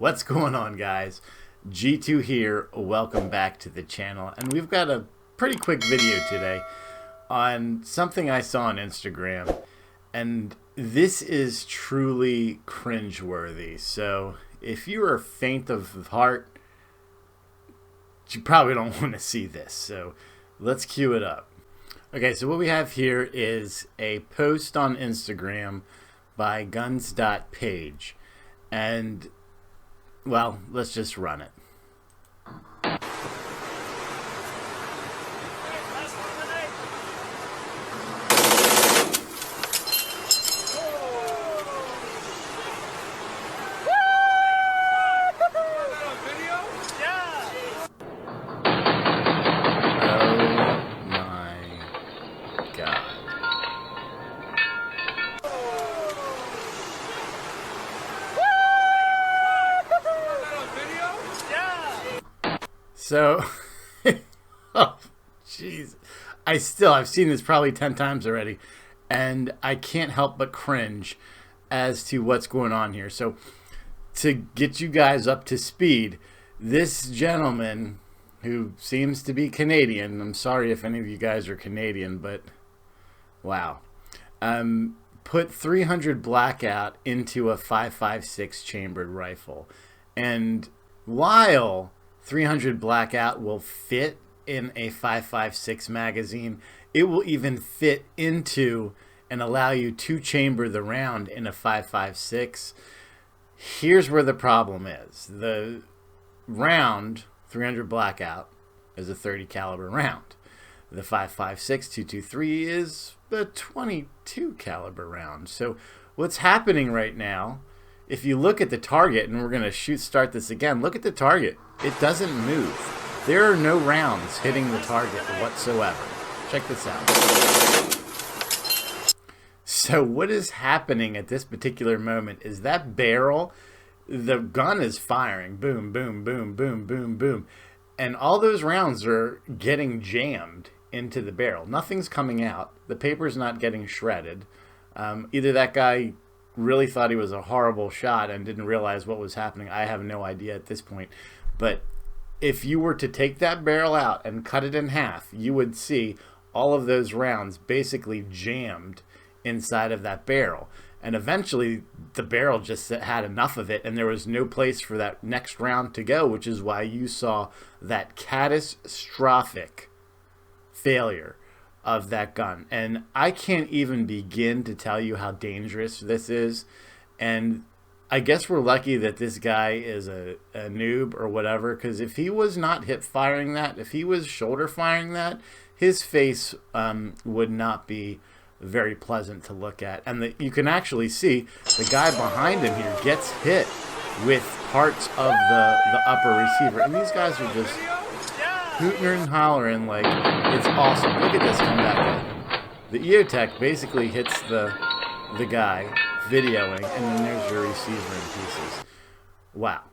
What's going on, guys? G2 here. Welcome back to the channel. And we've got a pretty quick video today on something I saw on Instagram. And this is truly cringeworthy. So if you are faint of heart, you probably don't want to see this. So let's cue it up. Okay, so what we have here is a post on Instagram by guns.page. And, well, let's just run it. So, oh, jeez. I've seen this probably 10 times already, and I can't help but cringe as to what's going on here. So, to get you guys up to speed, this gentleman, who seems to be Canadian, I'm sorry if any of you guys are Canadian, but wow, put 300 blackout into a 5.56 chambered rifle. And while 300 blackout will fit in a 5.56 magazine, it will even fit into and allow you to chamber the round in a 5.56. Here's where the problem is. The round, 300 blackout, is a 30 caliber round. The 5.56 223 is a 22 caliber round. So what's happening right now, if you look at the target, and we're going to start this again, look at the target. It doesn't move. There are no rounds hitting the target whatsoever. Check this out. So what is happening at this particular moment is that barrel, the gun is firing. Boom, boom, boom, boom, boom, boom. And all those rounds are getting jammed into the barrel. Nothing's coming out. The paper's not getting shredded. Either that guy really thought he was a horrible shot and didn't realize what was happening. I have no idea at this point. But if you were to take that barrel out and cut it in half, you would see all of those rounds basically jammed inside of that barrel. And eventually the barrel just had enough of it, and there was no place for that next round to go, which is why you saw that catastrophic failure of that gun. And I can't even begin to tell you how dangerous this is. And I guess we're lucky that this guy is a noob or whatever, because if he was not hip firing that, if he was shoulder firing that, his face would not be very pleasant to look at. And you can actually see the guy behind him here gets hit with parts of the upper receiver. And these guys are just hooting and hollering like it's awesome. Look at this come back in. The EOTech basically hits the guy videoing, and then there's your receiver in pieces. Wow.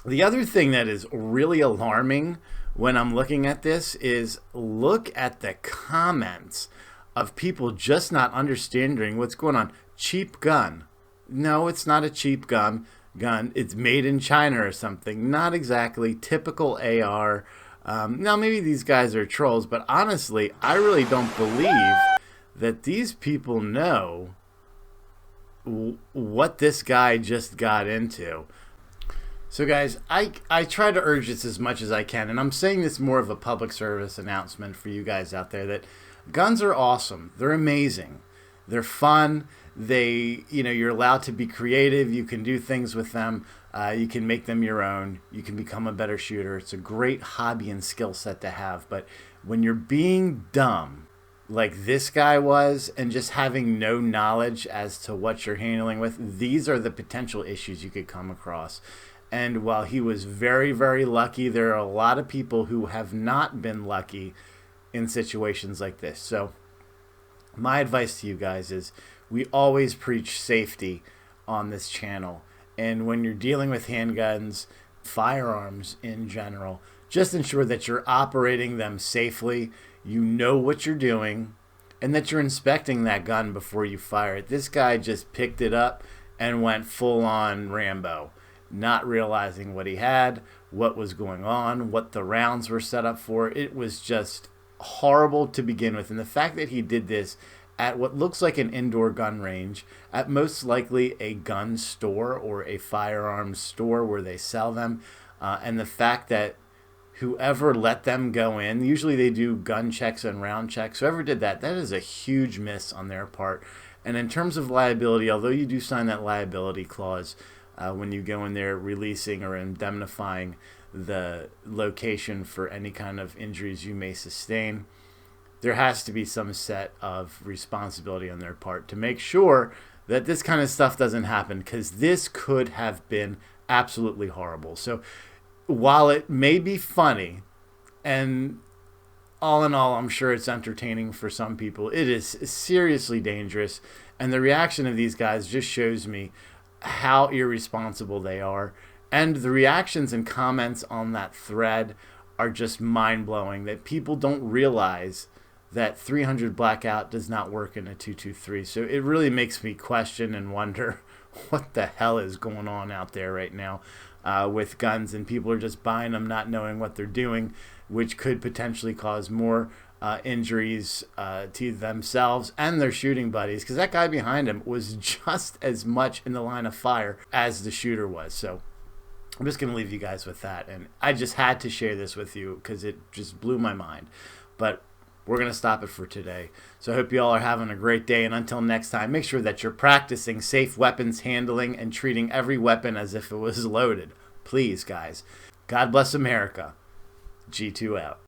The other thing that is really alarming when I'm looking at this is look at the comments of people just not understanding what's going on. Cheap gun. No, it's not a cheap gun. It's made in China or something. Not exactly. Typical AR. Now, maybe these guys are trolls, but honestly, I really don't believe that these people know what this guy just got into. So guys, I try to urge this as much as I can, and I'm saying this more of a public service announcement for you guys out there, that guns are awesome. They're amazing. They're fun. You're allowed to be creative. You can do things with them. You can make them your own. You can become a better shooter. It's a great hobby and skill set to have. But when you're being dumb, like this guy was, and just having no knowledge as to what you're handling with, these are the potential issues you could come across. And while he was very, very lucky, there are a lot of people who have not been lucky in situations like this. So my advice to you guys is we always preach safety on this channel. And when you're dealing with handguns, firearms in general, just ensure that you're operating them safely, you know what you're doing, and that you're inspecting that gun before you fire it. This guy just picked it up and went full on Rambo. not realizing what he had, what was going on, what the rounds were set up for. It was just horrible to begin with. And the fact that he did this at what looks like an indoor gun range, at most likely a gun store or a firearms store where they sell them, and the fact that whoever let them go in, usually they do gun checks and round checks, whoever did that, that is a huge miss on their part. And in terms of liability, although you do sign that liability clause when you go in there releasing or indemnifying the location for any kind of injuries you may sustain, there has to be some set of responsibility on their part to make sure that this kind of stuff doesn't happen, because this could have been absolutely horrible. So while it may be funny, and all in all, I'm sure it's entertaining for some people, it is seriously dangerous. And the reaction of these guys just shows me how irresponsible they are. And the reactions and comments on that thread are just mind-blowing, that people don't realize that 300 blackout does not work in a 223. So it really makes me question and wonder what the hell is going on out there right now with guns, and people are just buying them not knowing what they're doing, which could potentially cause more injuries to themselves and their shooting buddies, because that guy behind him was just as much in the line of fire as the shooter was. So I'm just going to leave you guys with that, and I just had to share this with you because it just blew my mind. But we're going to stop it for today. So I hope you all are having a great day. And until next time, make sure that you're practicing safe weapons handling and treating every weapon as if it was loaded. Please, guys. God bless America. G2 out.